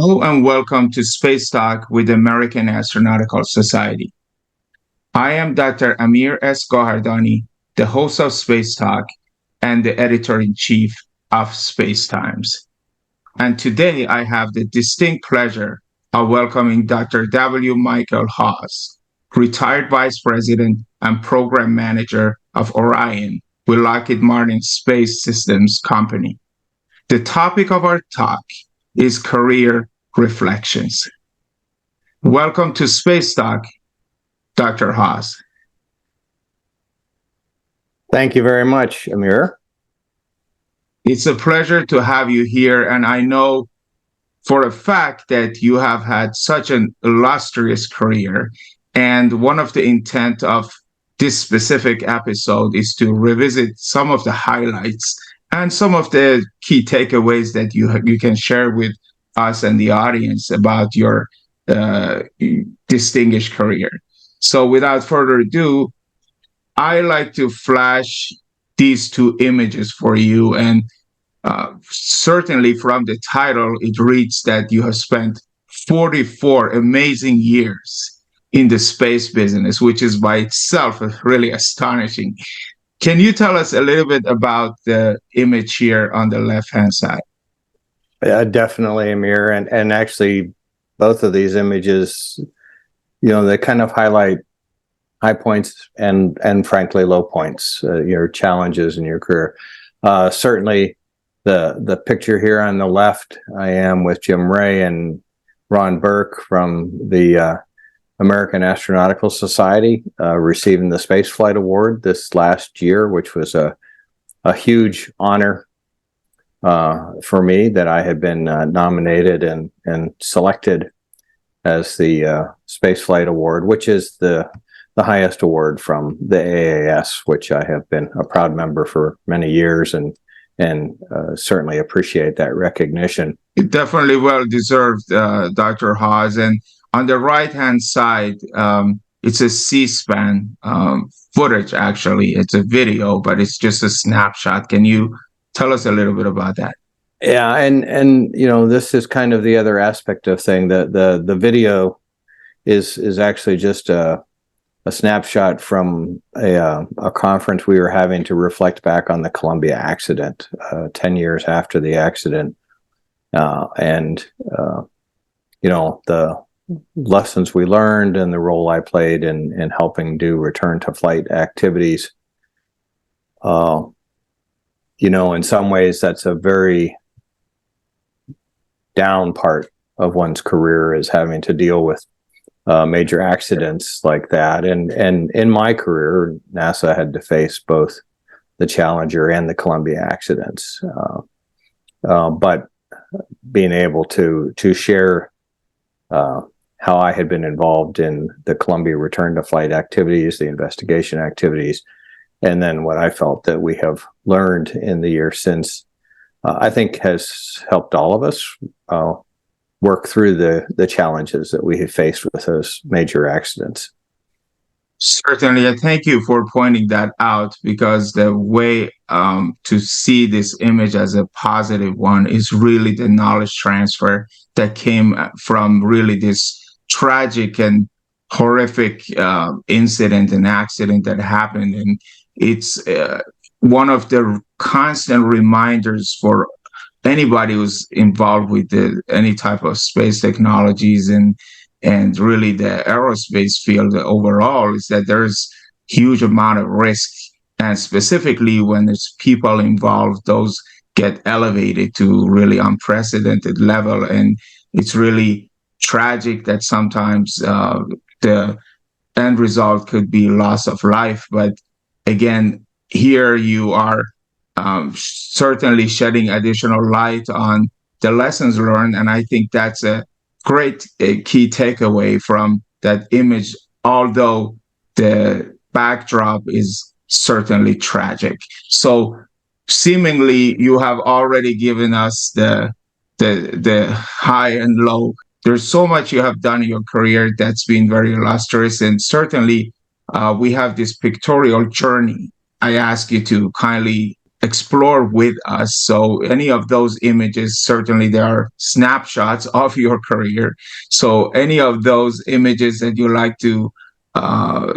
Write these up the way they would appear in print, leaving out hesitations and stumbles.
Hello and welcome to Space Talk with the American Astronautical Society. I am Dr. Amir Gohardani, the host of Space Talk and the editor-in-chief of Space Times. And today I have the distinct pleasure of welcoming Dr. W. Michael Hawes, retired vice president and program manager of Orion with Lockheed Martin Space Systems Company. The topic of our talk is career reflections. Welcome to Space Talk, Dr. Hawes. Thank you very much, Amir. It's a pleasure to have you here, and I know for a fact that you have had such an illustrious career, and one of the intent of this specific episode is to revisit some of the highlights and some of the key takeaways that you can share with us and the audience about your distinguished career. So without further ado, I like to flash these two images for you. And certainly from the title, it reads that you have spent 44 amazing years in the space business, which is by itself really astonishing. Can you tell us a little bit about the image here on the left-hand side? Yeah, definitely, Amir. And actually, both of these images, they kind of highlight high points and frankly, low points, your challenges in your career. Certainly, the picture here on the left, I am with Jim Ray and Ron Burke from the American Astronautical Society, receiving the Spaceflight Award this last year, which was a huge honor for me that I had been nominated and selected as the Spaceflight Award, which is the highest award from the AAS, which I have been a proud member for many years and certainly appreciate that recognition. Definitely well deserved, Dr. Hawes. And on the right-hand side, it's a C-SPAN footage, actually. It's a video, but it's just a snapshot. Can you tell us a little bit about that? Yeah, and this is kind of the other aspect of thing. The video is actually just a snapshot from a conference we were having to reflect back on the Columbia accident, 10 years after the accident, and the lessons we learned and the role I played in helping do return to flight activities. In some ways, that's a very down part of one's career, is having to deal with major accidents like that. And in my career, NASA had to face both the Challenger and the Columbia accidents. But being able to share how I had been involved in the Columbia return to flight activities, the investigation activities, and then what I felt that we have learned in the year since, I think has helped all of us work through the challenges that we have faced with those major accidents. Certainly, and thank you for pointing that out, because the way to see this image as a positive one is really the knowledge transfer that came from really this tragic and horrific incident and accident that happened. And it's one of the constant reminders for anybody who's involved with any type of space technologies and really the aerospace field overall, is that there's huge amount of risk. And specifically when there's people involved, those get elevated to really unprecedented level. And it's really tragic that sometimes the end result could be loss of life. But again, here you are certainly shedding additional light on the lessons learned. And I think that's a great key takeaway from that image, although the backdrop is certainly tragic. So seemingly you have already given us the high and low. There's so much you have done in your career that's been very illustrious, and certainly we have this pictorial journey. I ask you to kindly explore with us. So any of those images, certainly there are snapshots of your career. So any of those images that you like to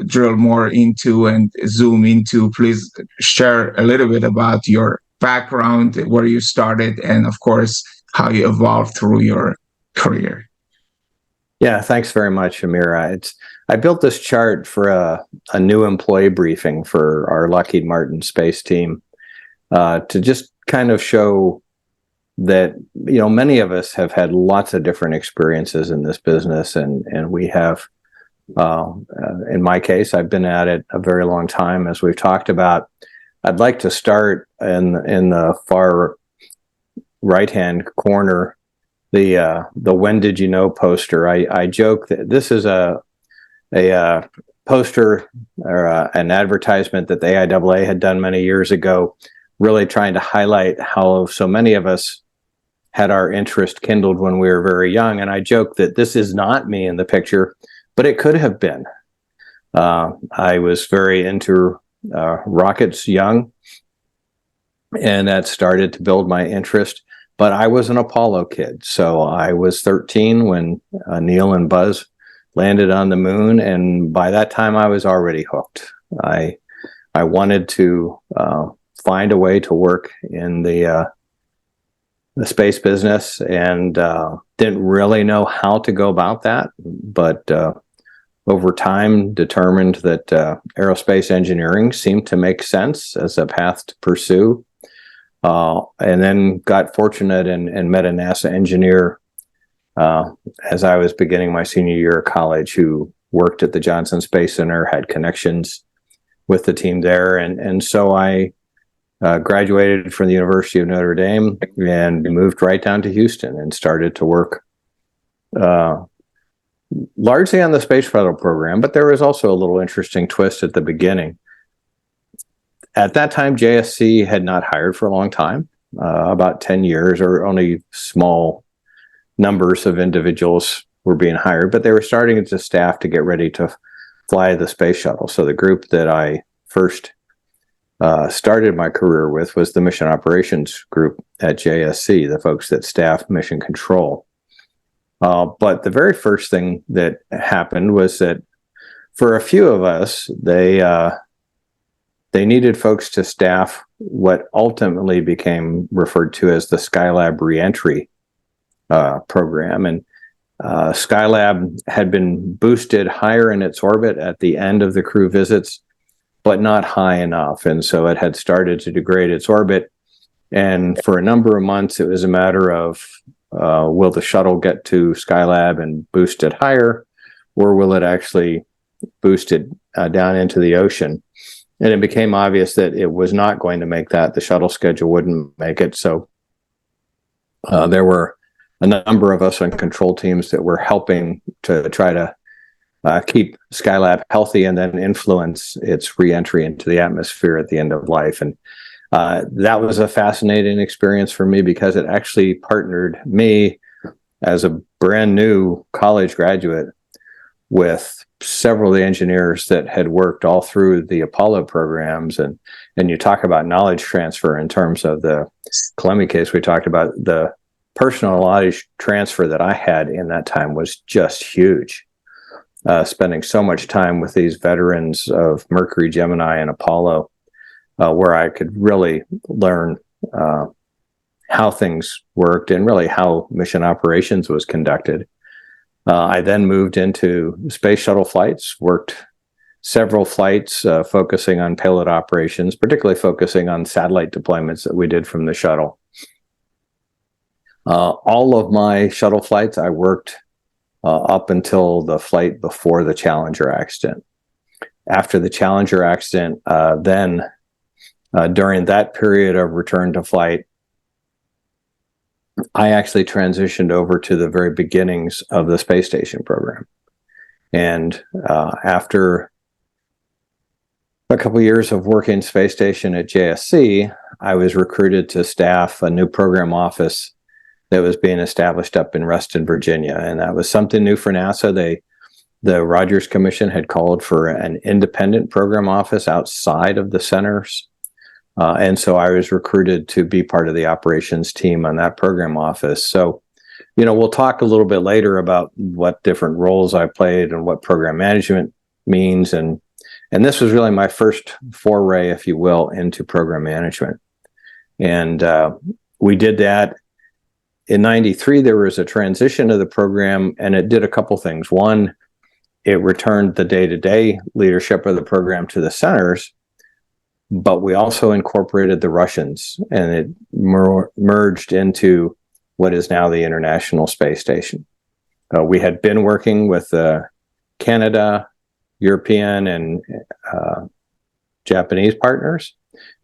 drill more into and zoom into, please share a little bit about your background, where you started, and of course, how you evolved through your career. Yeah, thanks very much, Amira. I built this chart for a new employee briefing for our Lockheed Martin space team, to just kind of show that, many of us have had lots of different experiences in this business, and we have, in my case, I've been at it a very long time, as we've talked about. I'd like to start in the far right-hand corner, the "When Did You Know" poster. I joke that this is a poster or an advertisement that the AIAA had done many years ago, really trying to highlight how so many of us had our interest kindled when we were very young. And I joke that this is not me in the picture, but it could have been. I was very into rockets young, and that started to build my interest. But I was an Apollo kid, so I was 13 when Neil and Buzz landed on the moon, and by that time I was already hooked. I wanted to find a way to work in the space business, and didn't really know how to go about that, but over time determined that aerospace engineering seemed to make sense as a path to pursue. And then got fortunate and met a NASA engineer as I was beginning my senior year of college, who worked at the Johnson Space Center, had connections with the team there. And so I graduated from the University of Notre Dame and moved right down to Houston and started to work largely on the Space Shuttle program, but there was also a little interesting twist at the beginning. At that time, JSC had not hired for a long time, about 10 years, or only small numbers of individuals were being hired, but they were starting as a staff to get ready to fly the space shuttle. So the group that I first started my career with was the mission operations group at JSC, the folks that staff mission control. But the very first thing that happened was that for a few of us, they needed folks to staff what ultimately became referred to as the Skylab reentry program. And Skylab had been boosted higher in its orbit at the end of the crew visits, but not high enough. And so it had started to degrade its orbit. And for a number of months, it was a matter of, will the shuttle get to Skylab and boost it higher, or will it actually boost it down into the ocean? And it became obvious that it was not going to make that. The shuttle schedule wouldn't make it. So there were a number of us on control teams that were helping to try to keep Skylab healthy and then influence its reentry into the atmosphere at the end of life. And that was a fascinating experience for me, because it actually partnered me as a brand new college graduate with several of the engineers that had worked all through the Apollo programs. And you talk about knowledge transfer in terms of the Columbia case. We talked about the personal knowledge transfer that I had in that time was just huge. Spending so much time with these veterans of Mercury, Gemini, and Apollo, where I could really learn how things worked and really how mission operations was conducted. I then moved into space shuttle flights, worked several flights focusing on payload operations, particularly focusing on satellite deployments that we did from the shuttle. All of my shuttle flights, I worked up until the flight before the Challenger accident. After the Challenger accident, then during that period of return to flight, I actually transitioned over to the very beginnings of the space station program. And after a couple of years of working space station at JSC, I was recruited to staff a new program office that was being established up in Reston, Virginia. And that was something new for NASA. The Rogers Commission had called for an independent program office outside of the centers And so I was recruited to be part of the operations team on that program office. So, we'll talk a little bit later about what different roles I played and what program management means. And this was really my first foray, if you will, into program management. And we did that. In '93, there was a transition of the program, and it did a couple things. One, it returned the day-to-day leadership of the program to the centers, but we also incorporated the Russians, and it merged into what is now the International Space Station. We had been working with Canada, European, and Japanese partners,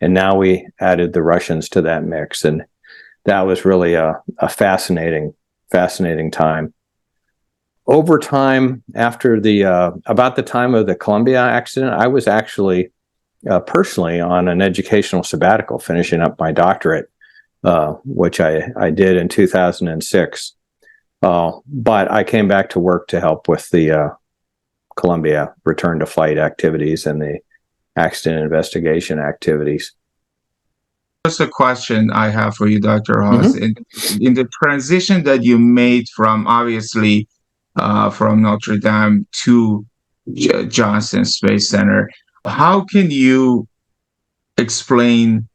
and now we added the Russians to that mix, and that was really a fascinating time. Over time, after about the time of the Columbia accident, I was actually personally on an educational sabbatical, finishing up my doctorate, which I did in 2006. But I came back to work to help with the Columbia return to flight activities and the accident investigation activities. Just a question I have for you, Dr. Hawes. Mm-hmm. In the transition that you made from obviously from Notre Dame to Johnson Space Center, how can you explain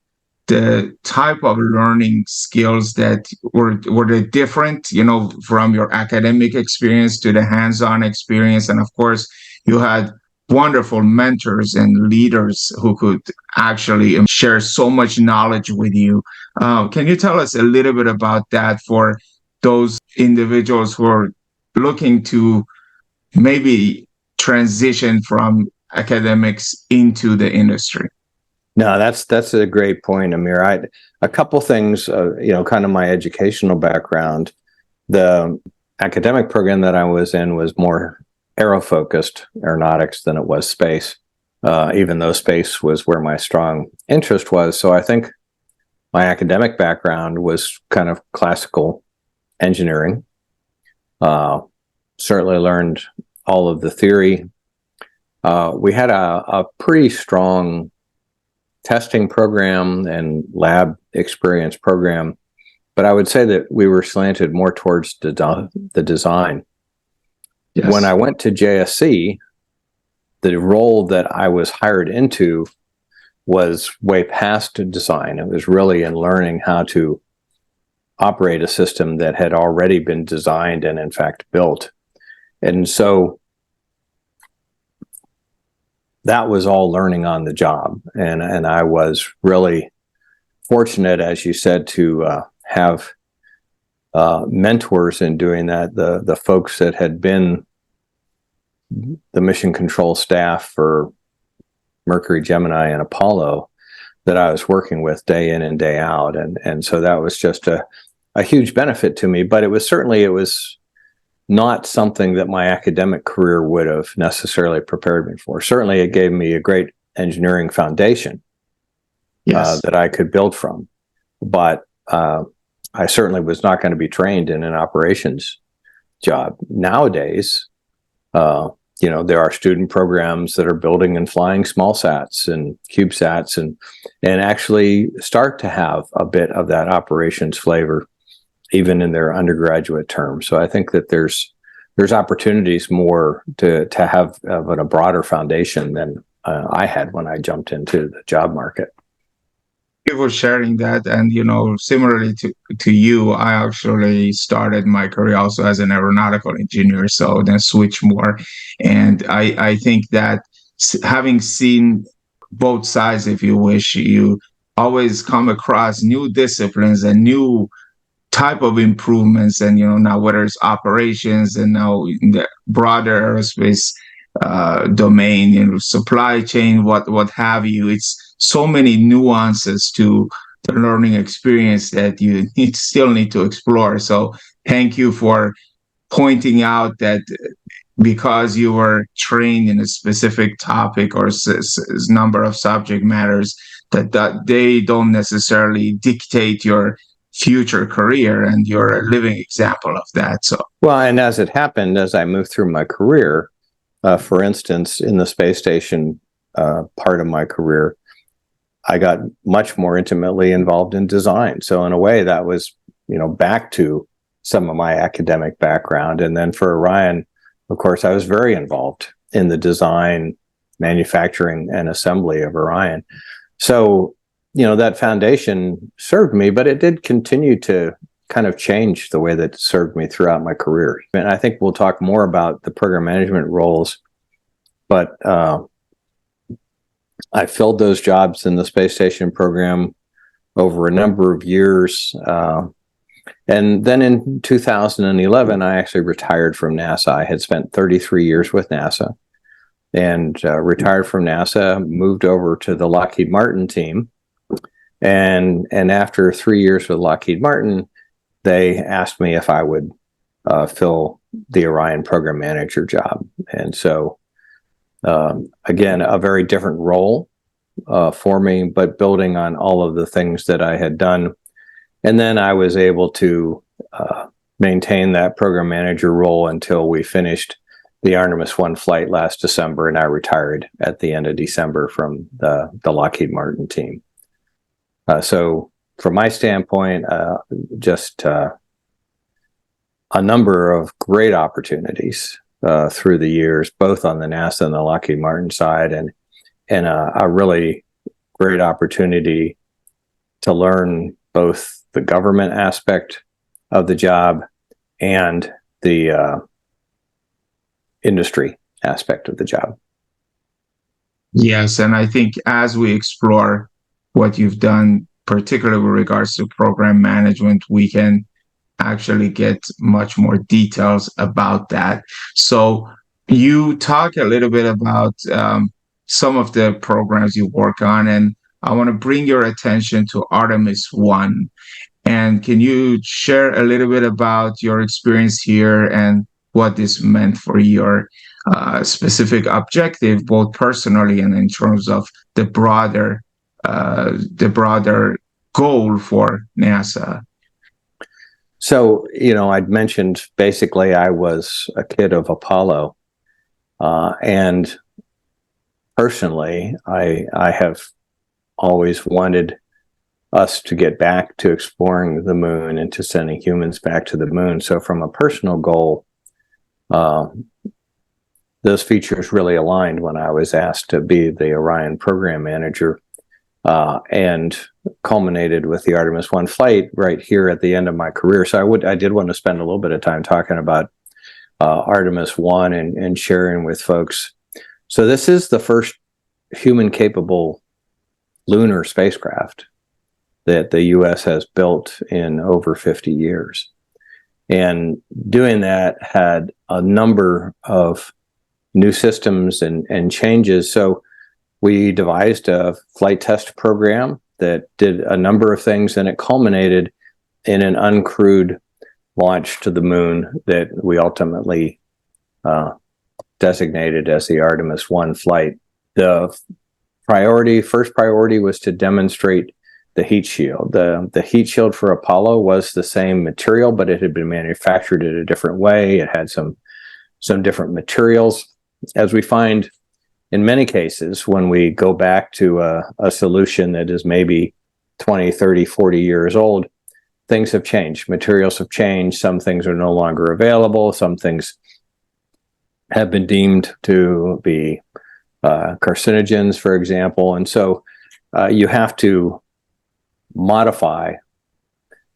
the type of learning skills that were they different, from your academic experience to the hands-on experience? And of course, you had wonderful mentors and leaders who could actually share so much knowledge with you. Can you tell us a little bit about that for those individuals who are looking to maybe transition from academics into the industry? No, that's a great point, Amir. A couple things, kind of my educational background. The academic program that I was in was more aero-focused, aeronautics, than it was space, even though space was where my strong interest was. So I think my academic background was kind of classical engineering. Certainly learned all of the theory. We had a pretty strong testing program and lab experience program, but I would say that we were slanted more towards the design. Yes. When I went to JSC, the role that I was hired into was way past design. It was really in learning how to operate a system that had already been designed and in fact built. And so that was all learning on the job. And I was really fortunate, as you said, to have mentors in doing that. The folks that had been the mission control staff for Mercury, Gemini, and Apollo that I was working with day in and day out. And so that was just a huge benefit to me. But it was not something that my academic career would have necessarily prepared me for. Certainly, it gave me a great engineering foundation. Yes. That I could build from. But I certainly was not going to be trained in an operations job. Nowadays, there are student programs that are building and flying small sats and CubeSats and actually start to have a bit of that operations flavor even in their undergraduate term. So I think that there's opportunities more to have a broader foundation than I had when I jumped into the job market. Thank you for sharing that. And, similarly to you, I actually started my career also as an aeronautical engineer, so then switched more. And I think that having seen both sides, if you wish, you always come across new disciplines and new type of improvements. And, now whether it's operations and now in the broader aerospace domain, supply chain, what have you, it's so many nuances to the learning experience that you still need to explore. So thank you for pointing out that because you were trained in a specific topic or number of subject matters, that they don't necessarily dictate your future career, and you're a living example of that. So well, and as it happened, as I moved through my career, for instance, in the space station part of my career, I got much more intimately involved in design. So in a way, that was, back to some of my academic background. And then for Orion, of course, I was very involved in the design, manufacturing, and assembly of Orion. So, that foundation served me, but it did continue to kind of change the way that it served me throughout my career. And I think we'll talk more about the program management roles, but I filled those jobs in the space station program over a number of years. And then in 2011, I actually retired from NASA. I had spent 33 years with NASA and retired from NASA, moved over to the Lockheed Martin team. And after 3 years with Lockheed Martin, they asked me if I would fill the Orion program manager job. And so, again, a very different role for me, but building on all of the things that I had done. And then I was able to maintain that program manager role until we finished the Artemis I flight last December, and I retired at the end of December from the Lockheed Martin team. So from my standpoint, just a number of great opportunities through the years, both on the NASA and the Lockheed Martin side, and a really great opportunity to learn both the government aspect of the job and the industry aspect of the job. Yes, and I think as we explore what you've done, particularly with regards to program management, we can actually get much more details about that. So you talk a little bit about some of the programs you work on, and I want to bring your attention to Artemis I. And can you share a little bit about your experience here and what this meant for your specific objective, both personally and in terms of the broader goal for NASA? So, I'd mentioned basically I was a kid of Apollo, and personally, I have always wanted us to get back to exploring the moon and to sending humans back to the moon. So from a personal goal, those features really aligned when I was asked to be the Orion program manager, and culminated with the Artemis I flight right here at the end of my career. So I did want to spend a little bit of time talking about Artemis I and sharing with folks. So this is the first human-capable lunar spacecraft that the U.S. has built in over 50 years. And doing that had a number of new systems and changes. So we devised a flight test program that did a number of things, and it culminated in an uncrewed launch to the moon that we ultimately designated as the Artemis I flight. The first priority was to demonstrate the heat shield. The heat shield for Apollo was the same material, but it had been manufactured in a different way. It had some different materials. As we find in many cases, when we go back to a solution that is maybe 20, 30, 40 years old, things have changed. Materials have changed. Some things are no longer available. Some things have been deemed to be carcinogens, for example. And so you have to modify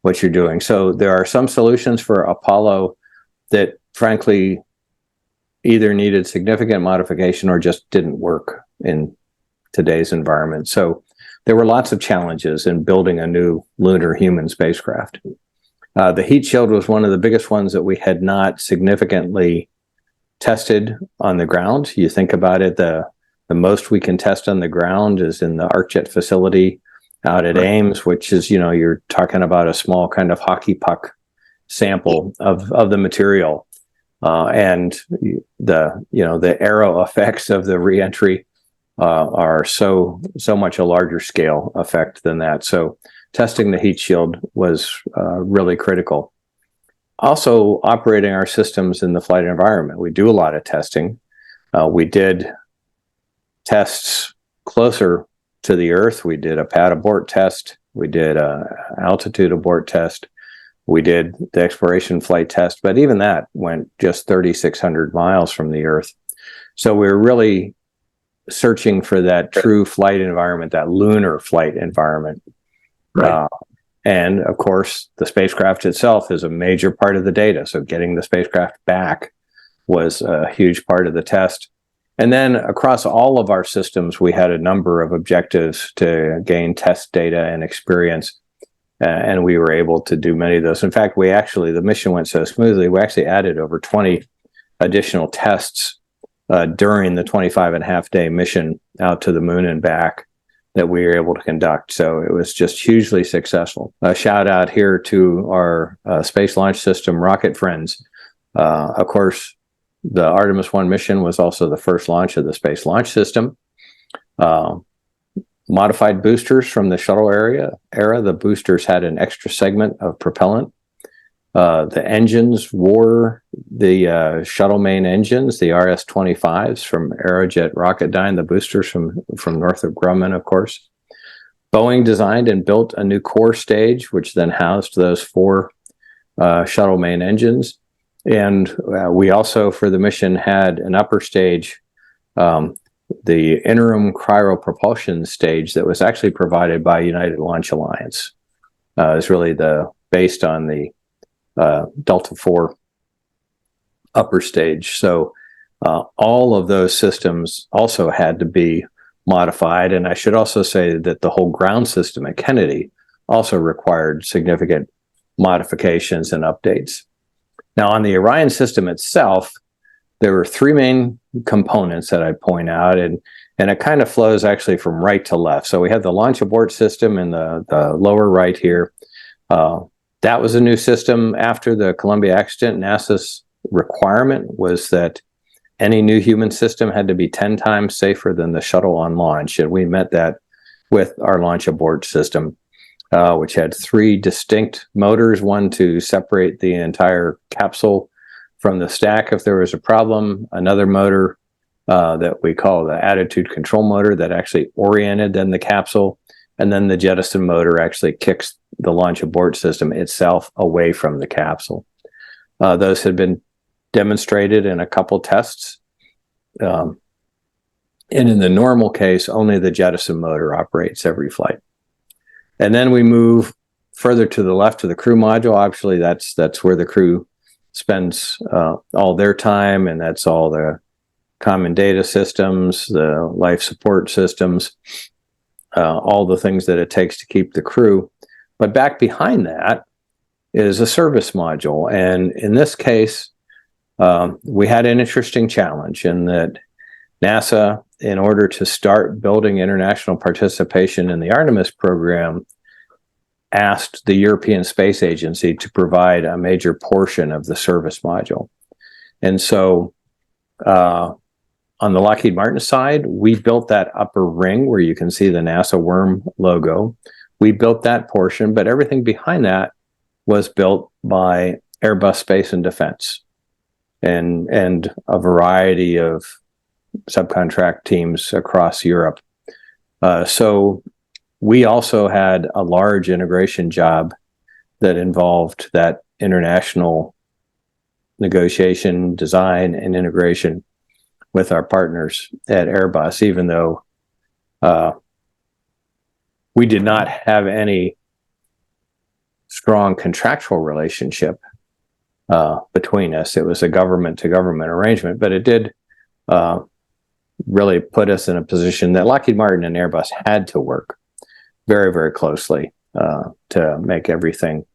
what you're doing. So there are some solutions for Apollo that, frankly, either needed significant modification or just didn't work in today's environment. So there were lots of challenges in building a new lunar human spacecraft. The heat shield was one of the biggest ones that we had not significantly tested on the ground. You think about it, the most we can test on the ground is in the ArcJet facility out at Ames, which is, you're talking about a small kind of hockey puck sample of the material. And the aero effects of the reentry are so much a larger scale effect than that. So testing the heat shield was really critical. Also, operating our systems in the flight environment. We do a lot of testing. We did tests closer to the Earth. We did a pad abort test. We did a altitude abort test. We did the exploration flight test, but even that went just 3,600 miles from the Earth. So we're really searching for that true flight environment, that lunar flight environment. Right. And of course, the spacecraft itself is a major part of the data. So getting the spacecraft back was a huge part of the test. And then across all of our systems, we had a number of objectives to gain test data and experience. And we were able to do many of those. In fact, the mission went so smoothly, we actually added over 20 additional tests during the 25.5-day mission out to the moon and back that we were able to conduct. So it was just hugely successful. A shout out here to our Space Launch System rocket friends. Of course, the Artemis I mission was also the first launch of the Space Launch System. Modified boosters from the shuttle era. The boosters had an extra segment of propellant. The engines were the shuttle main engines, the RS-25s from Aerojet Rocketdyne, the boosters from Northrop Grumman, of course. Boeing designed and built a new core stage, which then housed those 4 shuttle main engines. And we also, for the mission, had an upper stage, the interim cryopropulsion stage that was actually provided by United Launch Alliance. It's really based on the Delta IV upper stage. So all of those systems also had to be modified. And I should also say that the whole ground system at Kennedy also required significant modifications and updates. Now, on the Orion system itself, there were 3 main components that I'd point out, and it kind of flows actually from right to left. So we have the launch abort system in the lower right here. That was a new system after the Columbia accident. NASA's requirement was that any new human system had to be 10 times safer than the shuttle on launch, and we met that with our launch abort system, which had 3 distinct motors, one to separate the entire capsule from the stack if there was a problem, another motor that we call the attitude control motor that actually oriented then the capsule, and then the jettison motor actually kicks the launch abort system itself away from the capsule. Those had been demonstrated in a couple tests. And in the normal case, only the jettison motor operates every flight. And then we move further to the left to the crew module. Obviously, that's where the crew spends all their time, and that's all the common data systems, the life support systems, all the things that it takes to keep the crew. But back behind that is a service module. And in this case, we had an interesting challenge in that NASA, in order to start building international participation in the Artemis program, asked the European Space Agency to provide a major portion of the service module. And so on the Lockheed Martin side, we built that upper ring where you can see the NASA worm logo. We built that portion, but everything behind that was built by Airbus Space and Defense and a variety of subcontract teams across Europe. So we also had a large integration job that involved that international negotiation, design, and integration with our partners at Airbus, even though we did not have any strong contractual relationship between us. It was a government-to-government arrangement, but it did really put us in a position that Lockheed Martin and Airbus had to work very, very closely to make everything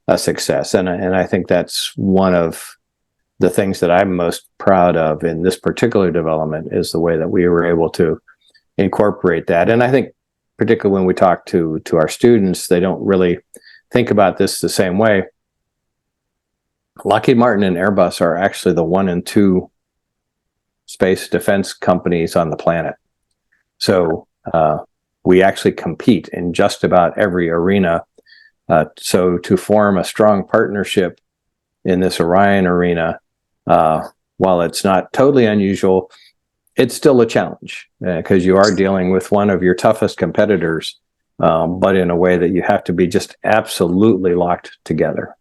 a success. And I think that's one of the things that I'm most proud of in this particular development is the way that we were able to incorporate that. And I think particularly when we talk to our students, they don't really think about this the same way. Lockheed Martin and Airbus are actually the 1 and 2 space defense companies on the planet. So we actually compete in just about every arena. So to form a strong partnership in this Orion arena, while it's not totally unusual, it's still a challenge because you are dealing with one of your toughest competitors, but in a way that you have to be just absolutely locked together.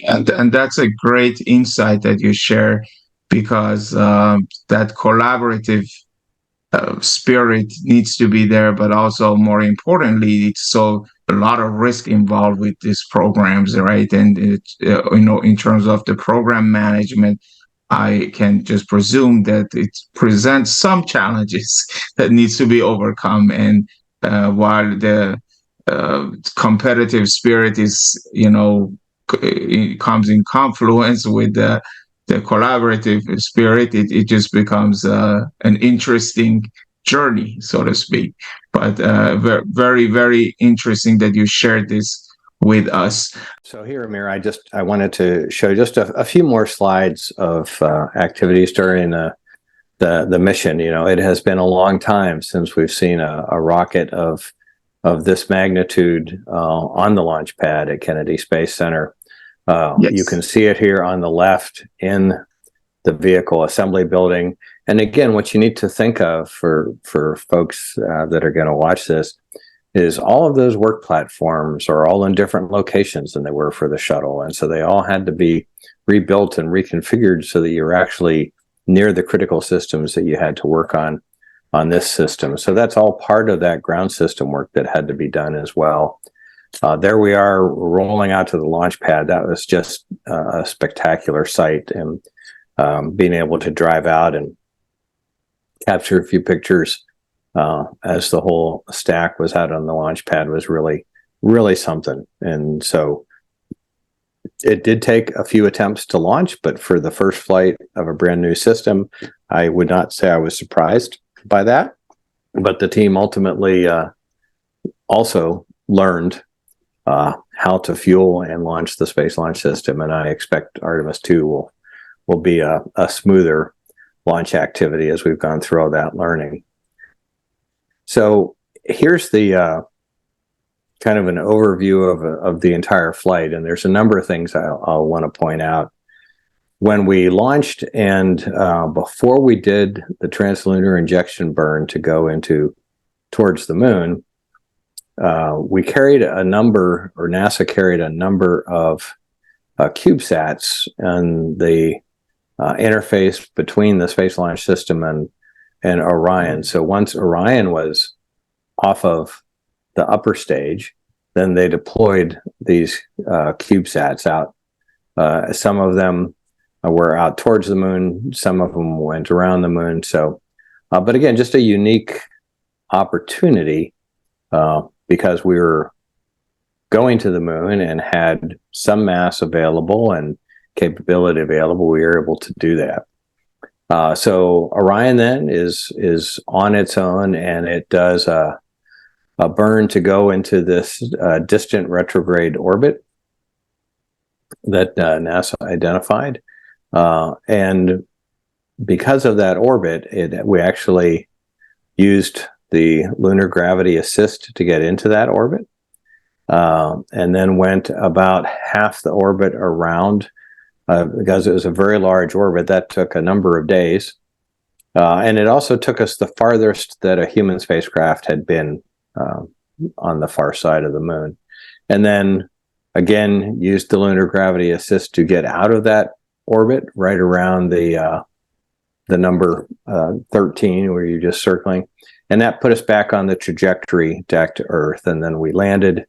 And that's a great insight that you share, because that collaborative spirit needs to be there, but also more importantly, it's so a lot of risk involved with these programs, right? And in terms of the program management, I can just presume that it presents some challenges that needs to be overcome. And while the competitive spirit is, it comes in confluence with the collaborative spirit, it just becomes an interesting journey, so to speak. But very, very interesting that you shared this with us. So here, Amir, I wanted to show just a few more slides of activities during the mission. It has been a long time since we've seen a rocket of this magnitude on the launch pad at Kennedy Space Center. Yes. You can see it here on the left in the vehicle assembly building. And again, what you need to think of for folks that are going to watch this is all of those work platforms are all in different locations than they were for the shuttle. And so they all had to be rebuilt and reconfigured so that you're actually near the critical systems that you had to work on this system. So that's all part of that ground system work that had to be done as well. There we are rolling out to the launch pad. That was just a spectacular sight, and being able to drive out and capture a few pictures as the whole stack was out on the launch pad was really, really something. And so it did take a few attempts to launch, but for the first flight of a brand new system, I would not say I was surprised by that. But the team ultimately also learned how to fuel and launch the Space Launch System, and I expect Artemis II will be a smoother launch activity as we've gone through all that learning. So here's the kind of an overview of the entire flight, and there's a number of things I'll want to point out. When we launched and before we did the translunar injection burn to go towards the moon, we carried a number, or NASA carried a number of CubeSats and the interface between the Space Launch System and Orion. So once Orion was off of the upper stage, then they deployed these CubeSats out. Some of them were out towards the moon. Some of them went around the moon. So, but again, just a unique opportunity because we were going to the moon and had some mass available and capability available. We were able to do that. So Orion then is on its own, and it does a burn to go into this distant retrograde orbit that NASA identified. And because of that orbit, we actually used the lunar gravity assist to get into that orbit, and then went about half the orbit around, because it was a very large orbit. That took a number of days. And it also took us the farthest that a human spacecraft had been on the far side of the moon. And then again, used the lunar gravity assist to get out of that orbit right around the number 13, where you're just circling. And that put us back on the trajectory back to Earth. And then we landed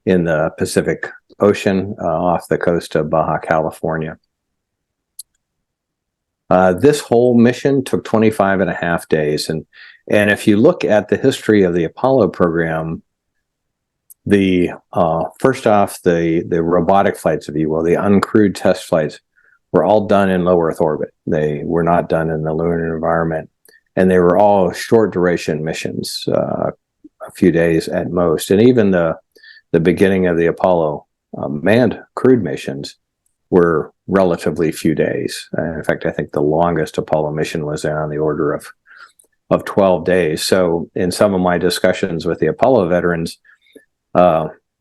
in the Pacific Ocean off the coast of Baja California. This whole mission took 25 and a half days. And if you look at the history of the Apollo program, the first off, the robotic flights, if you will, the uncrewed test flights, were all done in low Earth orbit. They were not done in the lunar environment. And they were all short duration missions, a few days at most. And even the beginning of the Apollo manned crewed missions were relatively few days. In fact, I think the longest Apollo mission was on the order of 12 days. So in some of my discussions with the Apollo veterans,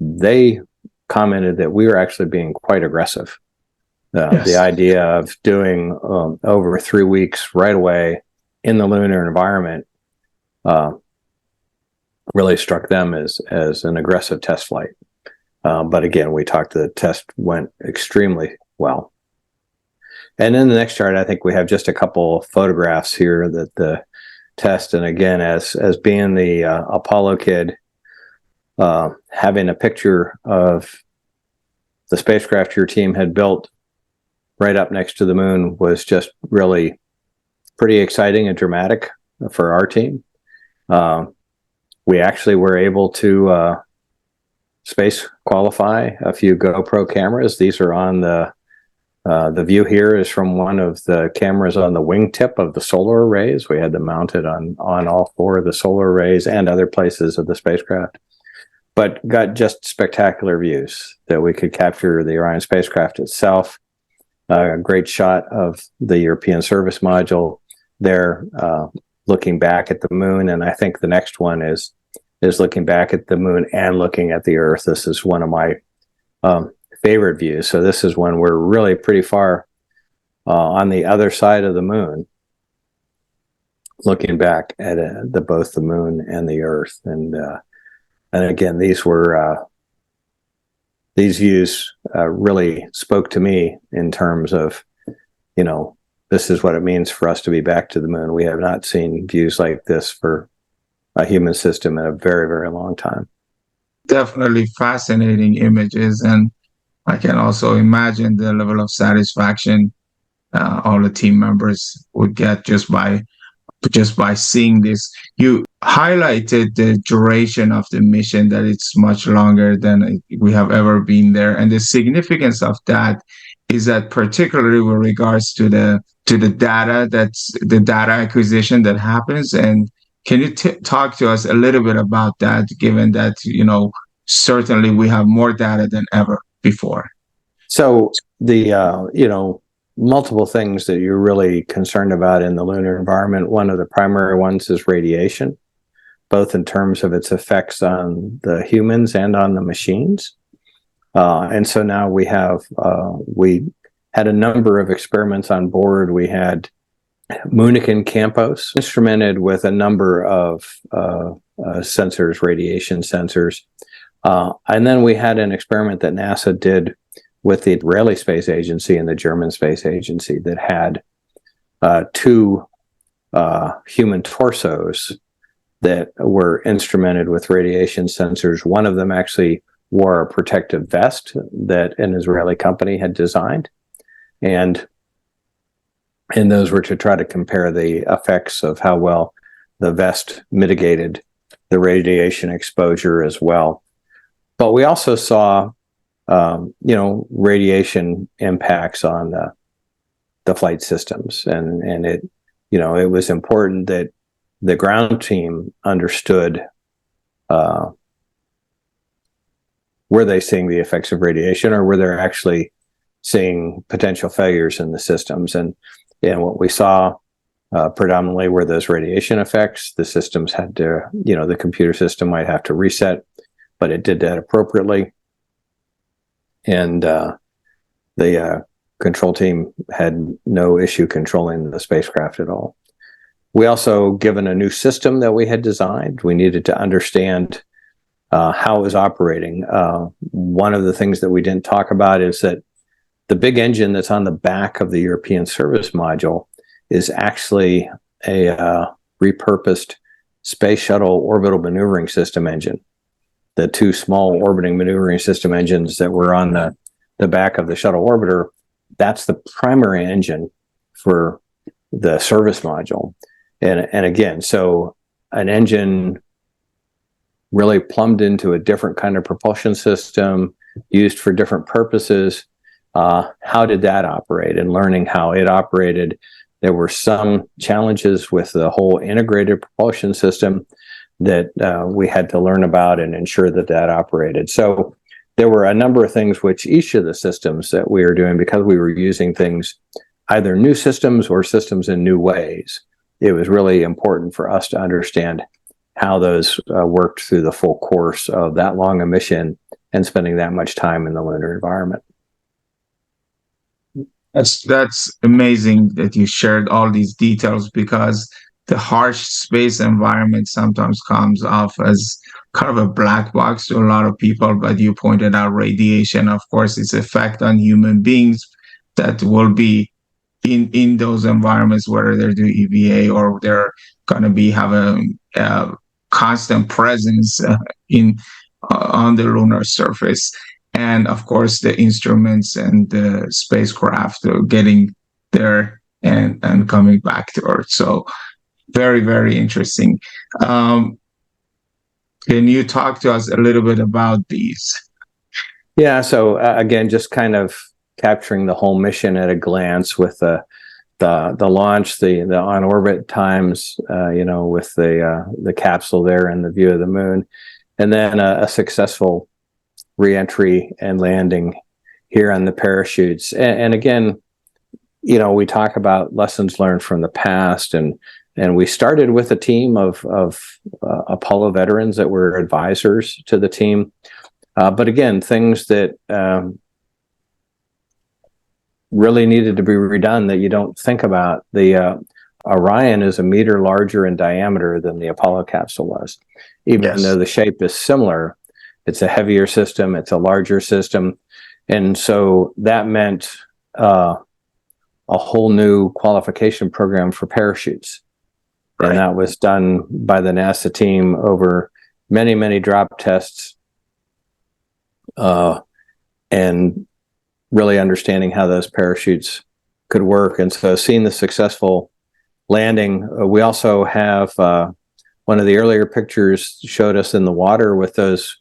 they commented that we were actually being quite aggressive. Yes. The idea of doing over 3 weeks right away in the lunar environment really struck them as an aggressive test flight. But again, we talked, the test went extremely well. And in the next chart, I think we have just a couple of photographs here that the test, and again, as being the Apollo kid, having a picture of the spacecraft your team had built right up next to the moon was just really pretty exciting and dramatic for our team. We actually were able to space qualify a few GoPro cameras. These are on the view here is from one of the cameras on the wingtip of the solar arrays. We had them mounted on all four of the solar arrays and other places of the spacecraft, but got just spectacular views that we could capture the Orion spacecraft itself. A great shot of the European service module there, looking back at the moon. And I think the next one is looking back at the moon and looking at the Earth. This is one of my favorite views. So this is when we're really pretty far on the other side of the moon, looking back at both the moon and the Earth. And again, these views really spoke to me in terms of, this is what it means for us to be back to the moon. We have not seen views like this for a human system in a very, very long time. Definitely fascinating images, and I can also imagine the level of satisfaction all the team members would get just by seeing this. You highlighted the duration of the mission, that it's much longer than we have ever been there, and the significance of that is that particularly with regards to the data, that's the data acquisition that happens. And can you talk to us a little bit about that, given that certainly we have more data than ever before? So the multiple things that you're really concerned about in the lunar environment. One of the primary ones is radiation, both in terms of its effects on the humans and on the machines. And so now we had a number of experiments on board. We had Munich and Campos instrumented with a number of sensors, radiation sensors. And then we had an experiment that NASA did with the Israeli Space Agency and the German Space Agency that had two human torsos that were instrumented with radiation sensors. One of them actually wore a protective vest that an Israeli company had designed. And those were to try to compare the effects of how well the vest mitigated the radiation exposure as well. But we also saw radiation impacts on the flight systems, and it was important that the ground team understood, were they seeing the effects of radiation, or were they actually seeing potential failures in the systems? And what we saw predominantly were those radiation effects. The systems had to, the computer system might have to reset, but it did that appropriately. And the control team had no issue controlling the spacecraft at all. We also, given a new system that we had designed, we needed to understand how it was operating. One of the things that we didn't talk about is that the big engine that's on the back of the European service module is actually a repurposed Space Shuttle Orbital Maneuvering System engine. The two small orbiting maneuvering system engines that were on the back of the shuttle orbiter, that's the primary engine for the service module. And again, so an engine really plumbed into a different kind of propulsion system, used for different purposes. How did that operate? And learning how it operated, there were some challenges with the whole integrated propulsion system that we had to learn about and ensure that operated. So there were a number of things which each of the systems that we were doing, because we were using things, either new systems or systems in new ways, it was really important for us to understand how those worked through the full course of that long a mission and spending that much time in the lunar environment. That's amazing that you shared all these details, because the harsh space environment sometimes comes off as kind of a black box to a lot of people. But you pointed out radiation, of course, its effect on human beings that will be in those environments, whether they're doing EVA or they're going to be have a constant presence in on the lunar surface, and of course the instruments and the spacecraft getting there and coming back to Earth. So very, very interesting. Um, can you talk to us a little bit about these? Yeah. So again, just kind of capturing the whole mission at a glance with the launch, the on orbit times, with the capsule there and the view of the moon, and then a successful reentry and landing here on the parachutes. And again, we talk about lessons learned from the past, and we started with a team of Apollo veterans that were advisors to the team. But again, things that really needed to be redone that you don't think about. The Orion is a meter larger in diameter than the Apollo capsule was. Even though the shape is similar, it's a heavier system, it's a larger system. And so that meant a whole new qualification program for parachutes. Right. And that was done by the NASA team over many, many drop tests, and really understanding how those parachutes could work. And so seeing the successful landing, we also have one of the earlier pictures showed us in the water with those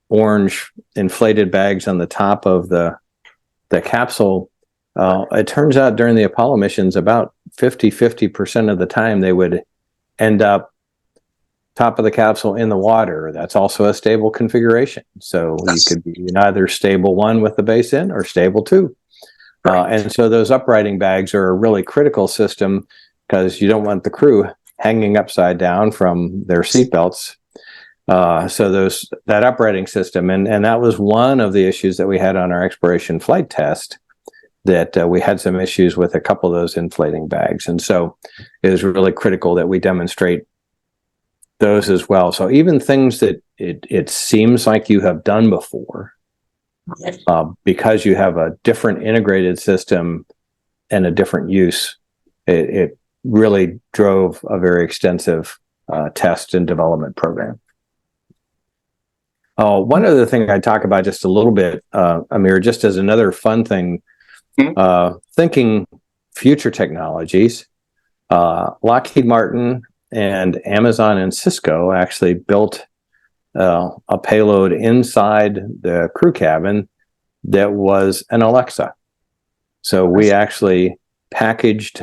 orange inflated bags on the top of the capsule. It turns out during the Apollo missions, about 50% of the time they would end up top of the capsule in the water. That's also a stable configuration. So you could be in either stable 1 with the base in or stable 2. And so those uprighting bags are a really critical system because you don't want the crew hanging upside down from their seatbelts. So that uprighting system, and that was one of the issues that we had on our exploration flight test, that we had some issues with a couple of those inflating bags. And so it is really critical that we demonstrate those as well. So even things that it seems like you have done before, because you have a different integrated system and a different use, it really drove a very extensive test and development program. One other thing I talk about just a little bit, Amir, just as another fun thing, thinking future technologies, Lockheed Martin and Amazon and Cisco actually built a payload inside the crew cabin that was an Alexa. So we actually packaged,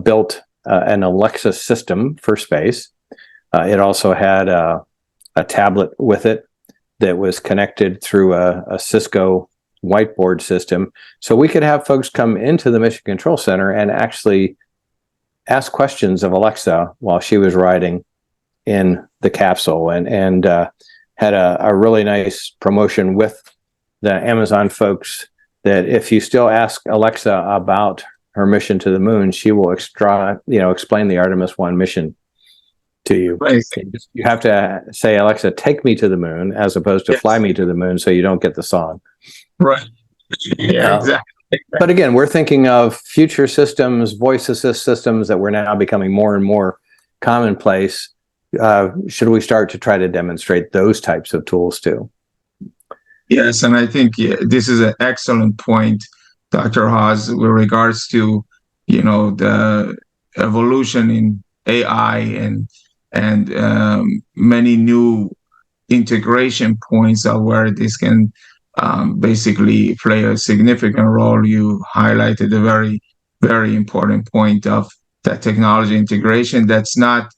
built an Alexa system for space. It also had a tablet with it that was connected through a Cisco whiteboard system. So we could have folks come into the Mission Control Center and actually ask questions of Alexa while she was riding in the capsule, and had a really nice promotion with the Amazon folks that if you still ask Alexa about her mission to the moon, she will explain the Artemis I mission to you. Right. You have to say, Alexa, take me to the moon, as opposed to fly me to the moon, so you don't get the song. Right. Yeah, exactly. But again, we're thinking of future systems, voice assist systems that we're now becoming more and more commonplace. Should we start to try to demonstrate those types of tools too? Yes, and I think this is an excellent point, Dr. Hawes, with regards to the evolution in AI and many new integration points of where this can basically play a significant role. You highlighted a very, very important point of that technology integration. That's not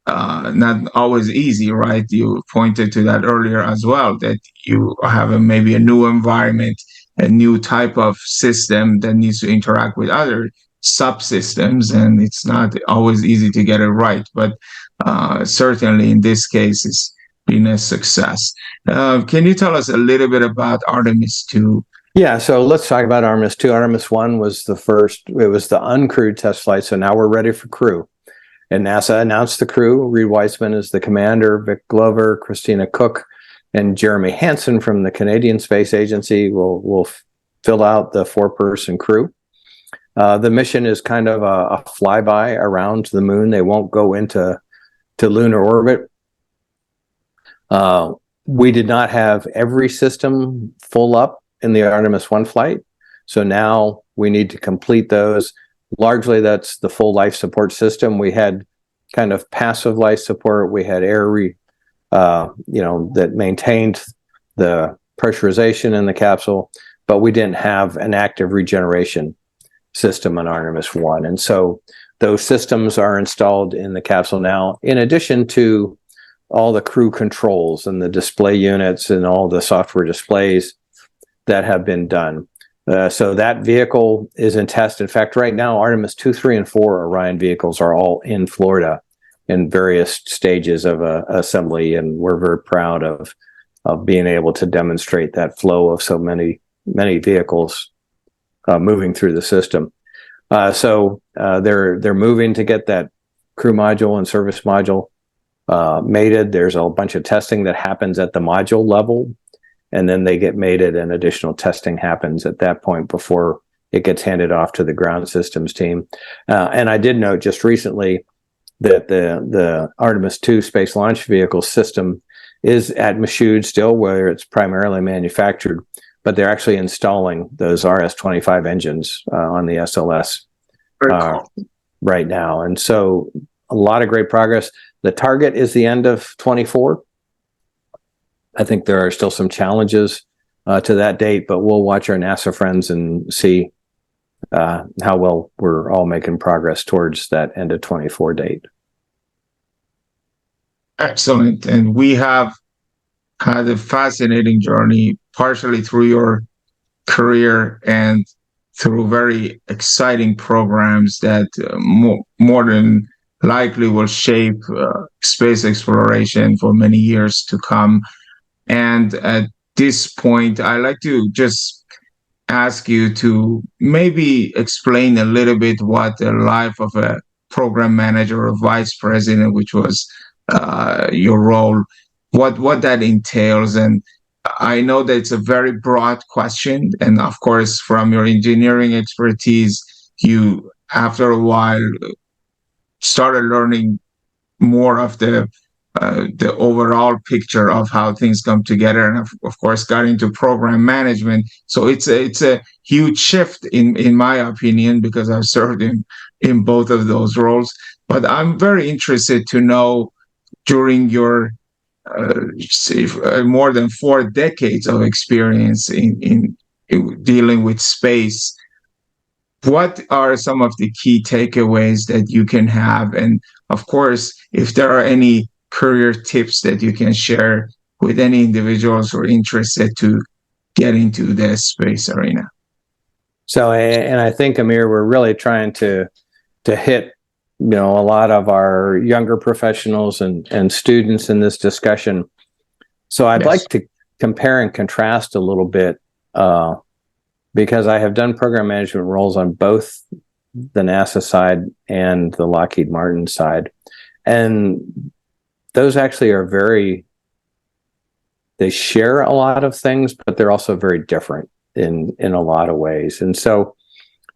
always easy, right? You pointed to that earlier as well, that you have maybe a new environment, a new type of system that needs to interact with other subsystems, and it's not always easy to get it right. But certainly in this case, it's been a success. Can you tell us a little bit about Artemis II? Yeah, so let's talk about Artemis II. Artemis I was the first, it was the uncrewed test flight, so now we're ready for crew. And NASA announced the crew. Reed Weissman is the commander, Vic Glover, Christina Cook, and Jeremy Hansen from the Canadian Space Agency will fill out the 4-person crew. The mission is kind of a flyby around the moon. They won't go into lunar orbit. We did not have every system full up in the Artemis I flight. So now we need to complete those. Largely, that's the full life support system. We had kind of passive life support. We had that maintained the pressurization in the capsule, but we didn't have an active regeneration system on Artemis I. And so those systems are installed in the capsule now, in addition to all the crew controls and the display units and all the software displays that have been done. So that vehicle is in test. In fact, right now, Artemis 2, 3, and 4 Orion vehicles are all in Florida in various stages of assembly, and we're very proud of being able to demonstrate that flow of so many vehicles moving through the system. So they're moving to get that crew module and service module mated. There's a bunch of testing that happens at the module level, and then they get mated, and additional testing happens at that point before it gets handed off to the ground systems team. And I did note just recently that the Artemis II Space Launch Vehicle system is at Michoud still, where it's primarily manufactured, but they're actually installing those RS-25 engines on the SLS right now. And so a lot of great progress. The target is the end of 24. I think there are still some challenges to that date, but we'll watch our NASA friends and see how well we're all making progress towards that end of 24 date. Excellent. And we have had a fascinating journey, partially through your career and through very exciting programs that more than likely will shape space exploration for many years to come. And at this point, I'd like to just ask you to maybe explain a little bit what the life of a program manager or vice president, which was your role, what that entails. And I know that it's a very broad question. And of course, from your engineering expertise, you, after a while, started learning more of the overall picture of how things come together, and of course got into program management. So it's a huge shift in my opinion, because I've served in both of those roles. But I'm very interested to know, during your more than 4 decades of experience in dealing with space, what are some of the key takeaways that you can have? And of course, if there are any career tips that you can share with any individuals who are interested to get into the space arena. So, and I think, Amir, we're really trying to hit, a lot of our younger professionals and students in this discussion. So I'd like to compare and contrast a little bit, because I have done program management roles on both the NASA side and the Lockheed Martin side. And those actually are they share a lot of things, but they're also very different in a lot of ways. And so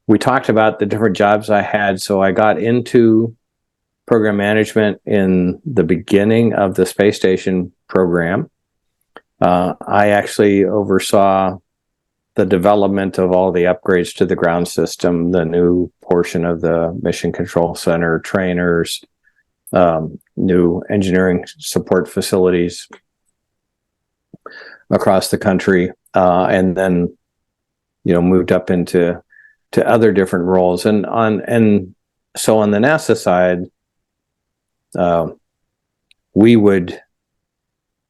we talked about the different jobs I had. So I got into program management in the beginning of the space station program. I actually oversaw the development of all the upgrades to the ground system, the new portion of the Mission Control Center, trainers, new engineering support facilities across the country, and then moved up into other different roles. And so on the NASA side, we would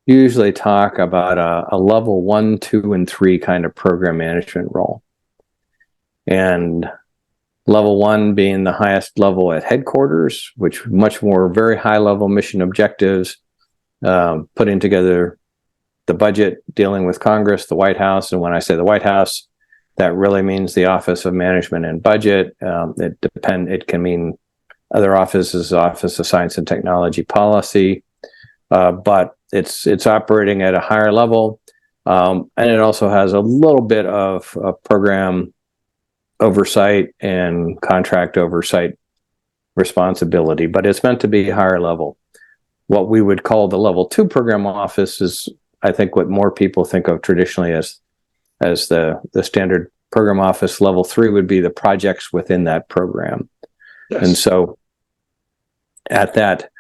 usually talk about a level 1, 2, and 3 kind of program management role. And level 1 being the highest level at headquarters, which much more very high level mission objectives, putting together the budget, dealing with Congress, the White House. And when I say the White House, that really means the Office of Management and Budget. It can mean Other office is Office of Science and Technology Policy, but it's operating at a higher level, and it also has a little bit of program oversight and contract oversight responsibility, but it's meant to be higher level. What we would call the level 2 program office is, I think, what more people think of traditionally as the standard program office. Level 3 would be the projects within that program. Yes. And so at that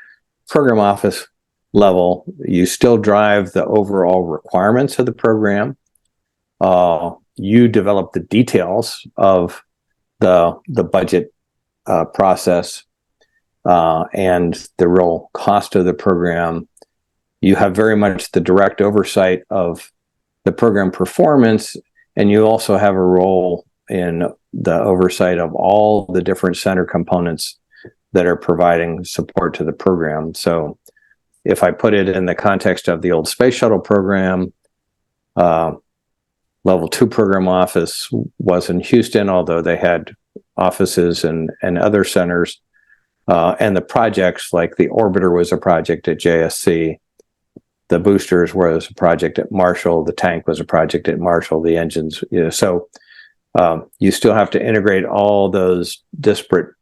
program office level, you still drive the overall requirements of the program. You develop the details of the budget process and the real cost of the program. You have very much the direct oversight of the program performance, and you also have a role in the oversight of all the different center components that are providing support to the program. So if I put it in the context of the old space shuttle program, level 2 program office was in Houston, although they had offices and other centers. And the projects, like the orbiter was a project at JSC, the boosters was a project at Marshall, the tank was a project at Marshall, the engines. So you still have to integrate all those disparate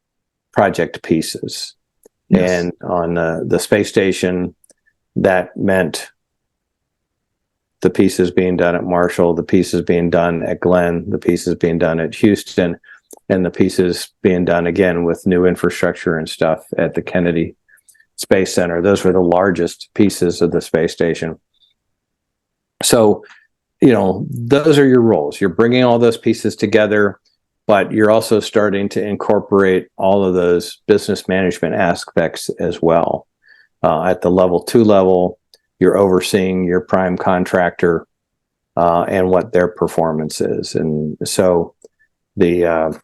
project pieces. Yes. And on the space station, that meant the pieces being done at Marshall, the pieces being done at Glenn, the pieces being done at Houston, and the pieces being done again with new infrastructure and stuff at the Kennedy Space Center. Those were the largest pieces of the space station. So, those are your roles. You're bringing all those pieces together, but you're also starting to incorporate all of those business management aspects as well. At the level 2 level, you're overseeing your prime contractor and what their performance is. And so that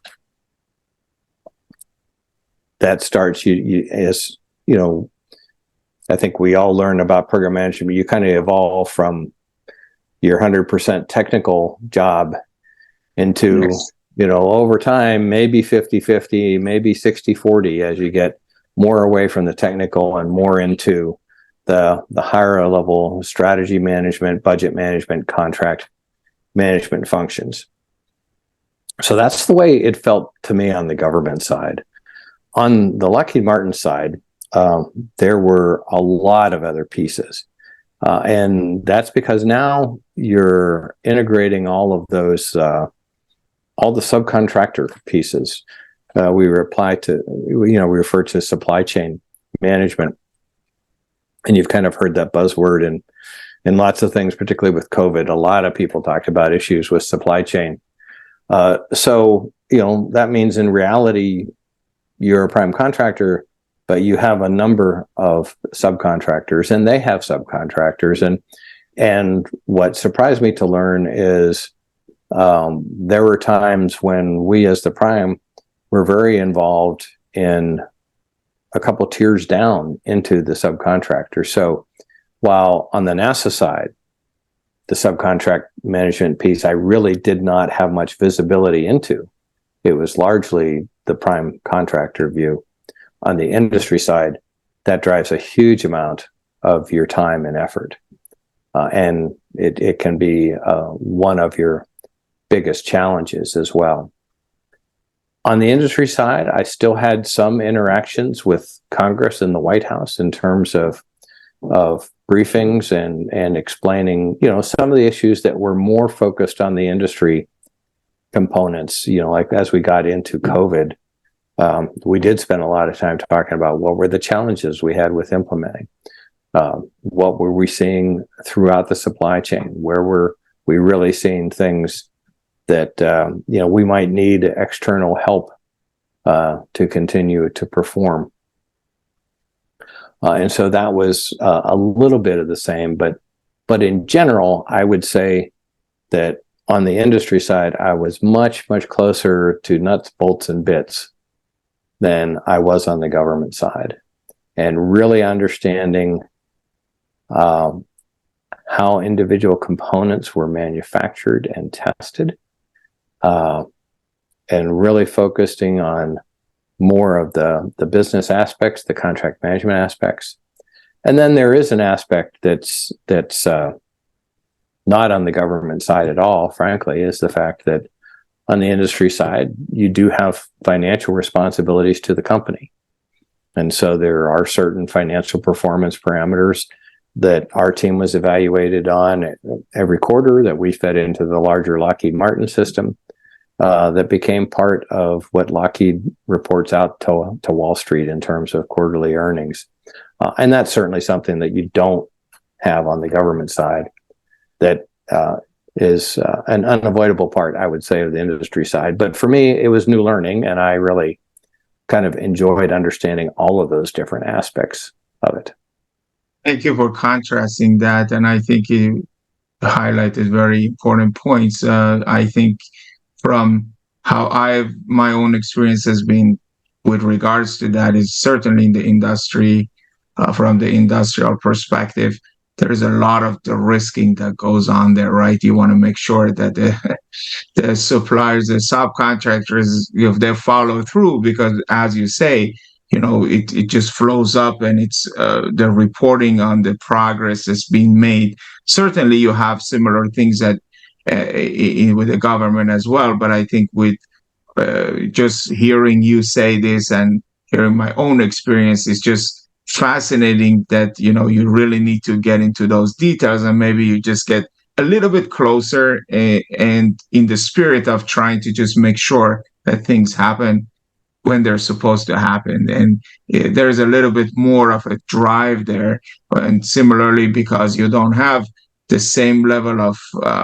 starts I think we all learn about program management. You kind of evolve from your 100% technical job into, yes, over time, maybe 50-50, maybe 60-40 as you get more away from the technical and more into the higher level strategy management, budget management, contract management functions. So that's the way it felt to me on the government side. On the Lockheed Martin side, there were a lot of other pieces. And that's because now you're integrating all of those, all the subcontractor pieces. We refer to supply chain management. And you've kind of heard that buzzword in lots of things, particularly with COVID. A lot of people talked about issues with supply chain. So that means in reality, you're a prime contractor, but you have a number of subcontractors, and they have subcontractors. And what surprised me to learn is there were times when we, as the prime, were very involved in a couple tiers down into the subcontractor. So while on the NASA side, the subcontract management piece, I really did not have much visibility into. It was largely the prime contractor view. On the industry side, that drives a huge amount of your time and effort. And it can be one of your biggest challenges as well. On the industry side, I still had some interactions with Congress and the White House in terms of briefings and explaining, some of the issues that were more focused on the industry components. Like as we got into COVID, we did spend a lot of time talking about what were the challenges we had with implementing. What were we seeing throughout the supply chain? Where were we really seeing things that we might need external help to continue to perform? And so that was a little bit of the same, but in general, I would say that on the industry side, I was much, much closer to nuts, bolts, and bits than I was on the government side, and really understanding how individual components were manufactured and tested, and really focusing on more of the business aspects, the contract management aspects. And then there is an aspect that's not on the government side at all, frankly, is the fact that on the industry side, you do have financial responsibilities to the company. And so there are certain financial performance parameters that our team was evaluated on every quarter that we fed into the larger Lockheed Martin system that became part of what Lockheed reports out to Wall Street in terms of quarterly earnings. And that's certainly something that you don't have on the government side that is an unavoidable part, I would say, of the industry side. But for me, it was new learning, and I really kind of enjoyed understanding all of those different aspects of it. Thank you for contrasting that. And I think you highlighted very important points. I think from how my own experience has been with regards to that is certainly in the industry, from the industrial perspective, there's a lot of the risking that goes on there, right? You want to make sure that the suppliers, the subcontractors, if they follow through, because as you say, it just flows up, and it's the reporting on the progress that's being made. Certainly, you have similar things that with the government as well. But I think with just hearing you say this and hearing my own experience, is just fascinating that you really need to get into those details, and maybe you just get a little bit closer and in the spirit of trying to just make sure that things happen when they're supposed to happen. And there's a little bit more of a drive there. And similarly, because you don't have the same level of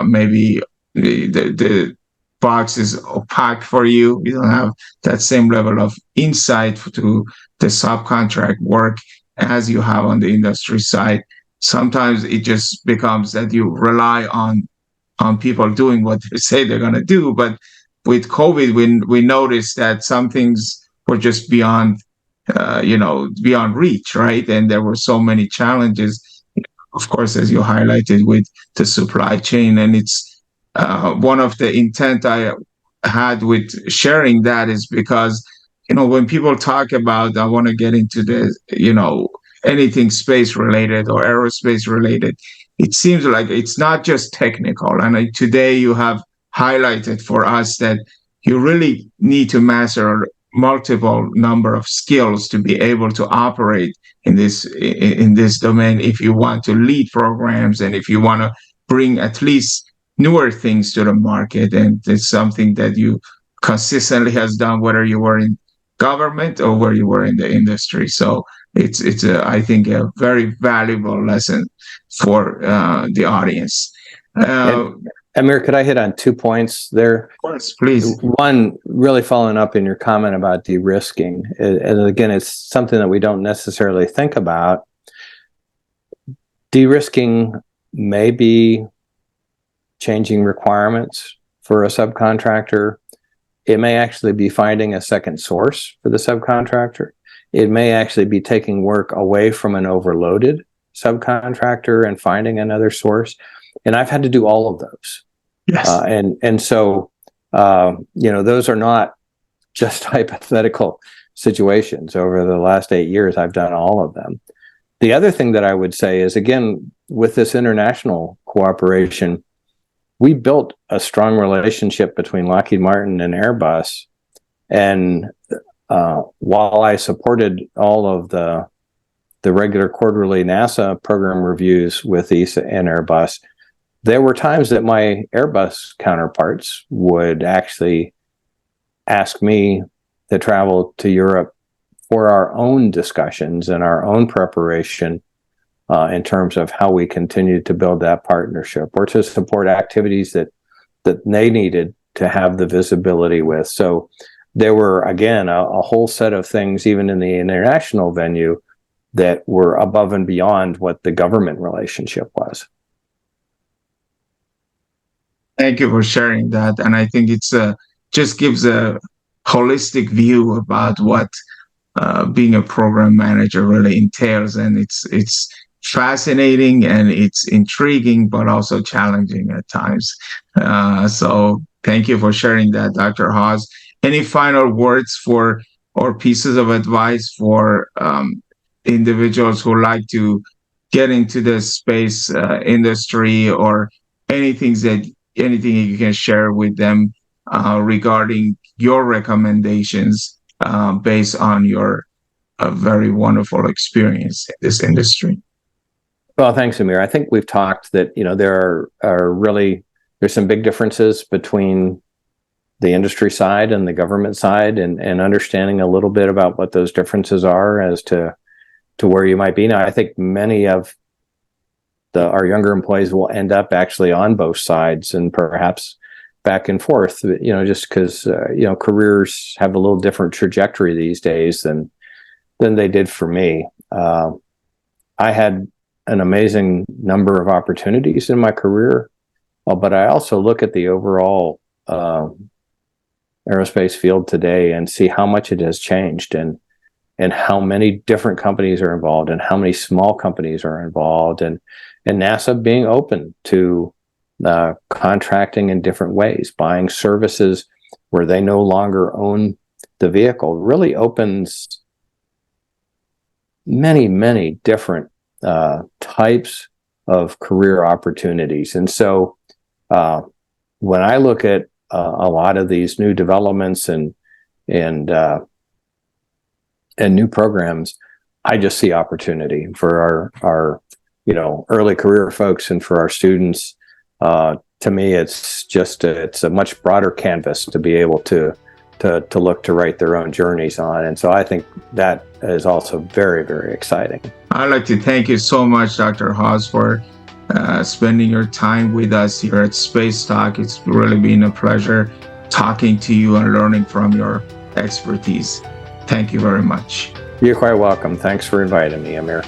maybe the box is opaque for you, you don't have that same level of insight to the subcontract work as you have on the industry side. Sometimes it just becomes that you rely on people doing what they say they're going to do. But with COVID, we noticed that some things were just beyond reach, right? And there were so many challenges, of course, as you highlighted, with the supply chain. And it's one of the intent I had with sharing that is because, when people talk about, I want to get into the, anything space related or aerospace related, it seems like it's not just technical. And today you have highlighted for us that you really need to master multiple number of skills to be able to operate in this domain if you want to lead programs and if you want to bring at least newer things to the market. And it's something that you consistently has done, whether you were in government or where you were in the industry. So it's I think a very valuable lesson for the audience. Amir, could I hit on 2 points there? Of course, please. One, really following up in your comment about de-risking. And again, it's something that we don't necessarily think about. De-risking may be changing requirements for a subcontractor. It may actually be finding a second source for the subcontractor. It may actually be taking work away from an overloaded subcontractor and finding another source. And I've had to do all of those. Yes. And so, those are not just hypothetical situations. Over the last 8 years, I've done all of them. The other thing that I would say is, again, with this international cooperation, we built a strong relationship between Lockheed Martin and Airbus. And while I supported all of the regular quarterly NASA program reviews with ESA and Airbus, there were times that my Airbus counterparts would actually ask me to travel to Europe for our own discussions and our own preparation in terms of how we continue to build that partnership or to support activities that they needed to have the visibility with. So there were, again, a whole set of things, even in the international venue, that were above and beyond what the government relationship was. Thank you for sharing that. And I think it's just gives a holistic view about what being a program manager really entails. And it's fascinating and it's intriguing, but also challenging at times. So thank you for sharing that, Dr. Hawes. Any final words for or pieces of advice for individuals who like to get into the space industry, or anything you can share with them regarding your recommendations based on your very wonderful experience in this industry? Well, thanks, Amir. I think we've talked that, there are really, there's some big differences between the industry side and the government side, and understanding a little bit about what those differences are as to where you might be. Now, I think many of our younger employees will end up actually on both sides, and perhaps back and forth, just because, careers have a little different trajectory these days than they did for me. I had an amazing number of opportunities in my career, but I also look at the overall aerospace field today and see how much it has changed, and how many different companies are involved, and how many small companies are involved, and NASA being open to contracting in different ways, buying services where they no longer own the vehicle, really opens many, many different types of career opportunities. And so when I look at a lot of these new developments and new programs, I just see opportunity for our early career folks, and for our students. To me, it's a much broader canvas to be able to look to write their own journeys on. And so I think that is also very, very exciting. I'd like to thank you so much, Dr. Hawes, for spending your time with us here at Space Talk. It's really been a pleasure talking to you and learning from your expertise. Thank you very much. You're quite welcome. Thanks for inviting me, Amir.